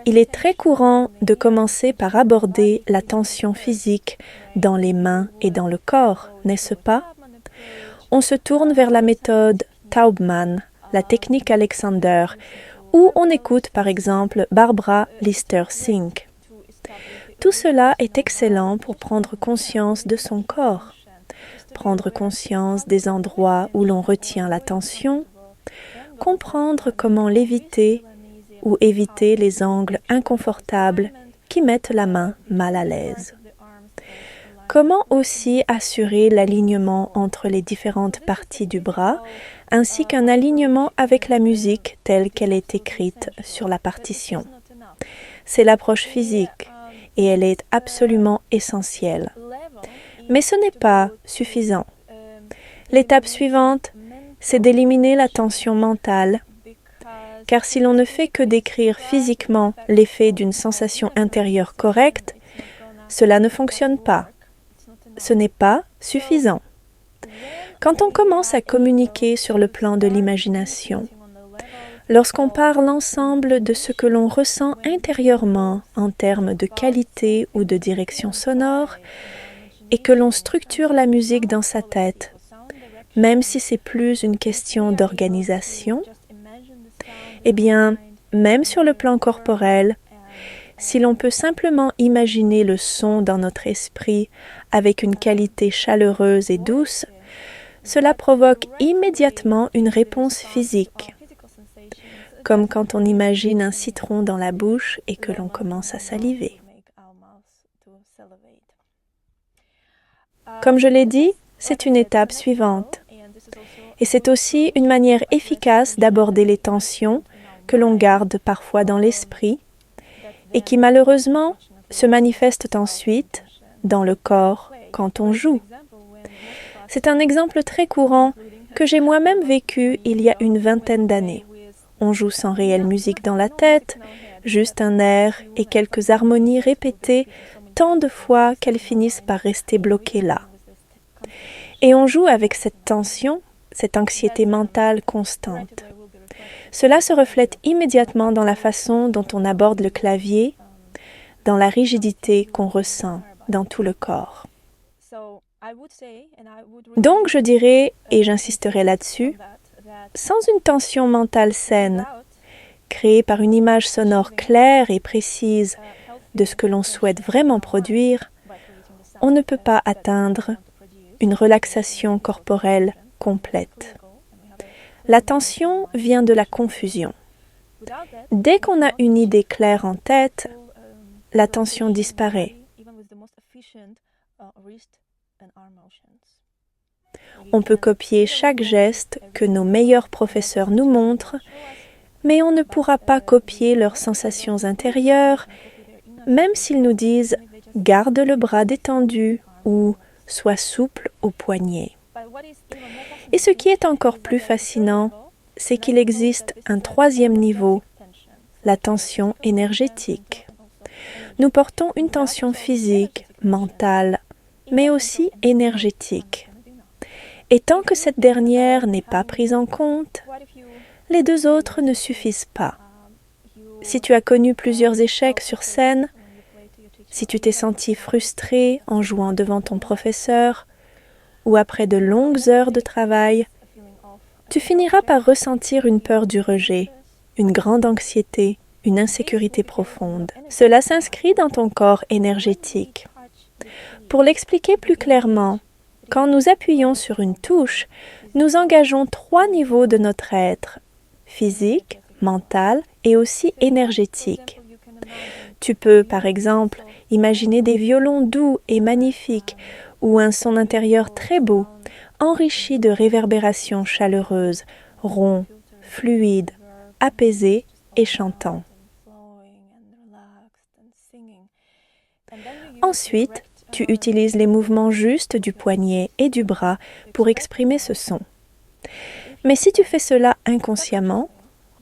Il est très courant de commencer par aborder la tension physique dans les mains et dans le corps, n'est-ce pas? On se tourne vers la méthode Taubman, la technique Alexander, où on écoute par exemple Barbara Lister-Singh. Tout cela est excellent pour prendre conscience de son corps, prendre conscience des endroits où l'on retient la tension, comprendre comment l'éviter ou éviter les angles inconfortables qui mettent la main mal à l'aise. Comment aussi assurer l'alignement entre les différentes parties du bras, ainsi qu'un alignement avec la musique telle qu'elle est écrite sur la partition. C'est l'approche physique et elle est absolument essentielle. Mais ce n'est pas suffisant. L'étape suivante, c'est d'éliminer la tension mentale, car si l'on ne fait que décrire physiquement l'effet d'une sensation intérieure correcte, cela ne fonctionne pas. Ce n'est pas suffisant. Quand on commence à communiquer sur le plan de l'imagination, lorsqu'on parle ensemble de ce que l'on ressent intérieurement en termes de qualité ou de direction sonore, et que l'on structure la musique dans sa tête, même si c'est plus une question d'organisation, eh bien, même sur le plan corporel, si l'on peut simplement imaginer le son dans notre esprit avec une qualité chaleureuse et douce, cela provoque immédiatement une réponse physique, comme quand on imagine un citron dans la bouche et que l'on commence à saliver. Comme je l'ai dit, c'est une étape suivante. Et c'est aussi une manière efficace d'aborder les tensions que l'on garde parfois dans l'esprit et qui malheureusement se manifestent ensuite dans le corps quand on joue. C'est un exemple très courant que j'ai moi-même vécu il y a une vingtaine d'années. On joue sans réelle musique dans la tête, juste un air et quelques harmonies répétées tant de fois qu'elles finissent par rester bloquées là. Et on joue avec cette tension, cette anxiété mentale constante. Cela se reflète immédiatement dans la façon dont on aborde le clavier, dans la rigidité qu'on ressent dans tout le corps. Donc je dirais, et j'insisterai là-dessus, sans une tension mentale saine, créée par une image sonore claire et précise de ce que l'on souhaite vraiment produire, on ne peut pas atteindre une relaxation corporelle complète. La tension vient de la confusion. Dès qu'on a une idée claire en tête, la tension disparaît. On peut copier chaque geste que nos meilleurs professeurs nous montrent, mais on ne pourra pas copier leurs sensations intérieures, même s'ils nous disent « garde le bras détendu » ou « sois souple au poignet ». Et ce qui est encore plus fascinant, c'est qu'il existe un troisième niveau, la tension énergétique. Nous portons une tension physique, mentale, mais aussi énergétique. Et tant que cette dernière n'est pas prise en compte, les deux autres ne suffisent pas. Si tu as connu plusieurs échecs sur scène, si tu t'es senti frustré en jouant devant ton professeur, ou après de longues heures de travail, tu finiras par ressentir une peur du rejet, une grande anxiété, une insécurité profonde. Cela s'inscrit dans ton corps énergétique. Pour l'expliquer plus clairement, quand nous appuyons sur une touche, nous engageons 3 niveaux de notre être, physique, mental et aussi énergétique. Tu peux, par exemple, imaginer des violons doux et magnifiques ou un son intérieur très beau, enrichi de réverbérations chaleureuses, rond, fluide, apaisé et chantant. Ensuite, tu utilises les mouvements justes du poignet et du bras pour exprimer ce son. Mais si tu fais cela inconsciemment,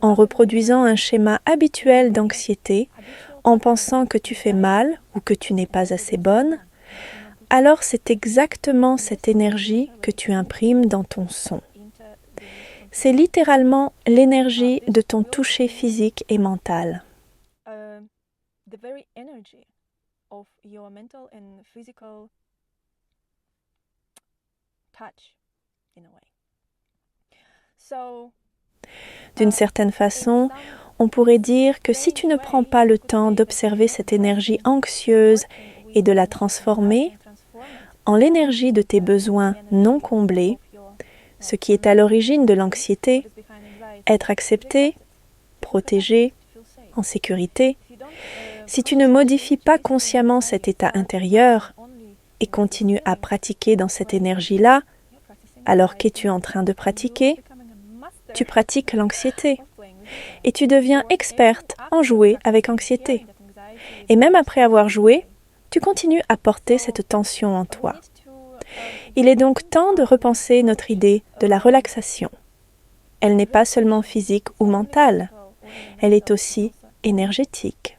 en reproduisant un schéma habituel d'anxiété, en pensant que tu fais mal ou que tu n'es pas assez bonne, alors c'est exactement cette énergie que tu imprimes dans ton son. c'est littéralement l'énergie de ton toucher physique et mental. The very energy of your mental and physical touch, in a way. So, D'une certaine façon, on pourrait dire que si tu ne prends pas le temps d'observer cette énergie anxieuse et de la transformer en l'énergie de tes besoins non comblés, ce qui est à l'origine de l'anxiété, être accepté, protégé, en sécurité, si tu ne modifies pas consciemment cet état intérieur et continues à pratiquer dans cette énergie-là, alors qu'es-tu en train de pratiquer? Tu pratiques l'anxiété et tu deviens experte en jouer avec anxiété. Et même après avoir joué, tu continues à porter cette tension en toi. Il est donc temps de repenser notre idée de la relaxation. Elle n'est pas seulement physique ou mentale, elle est aussi énergétique.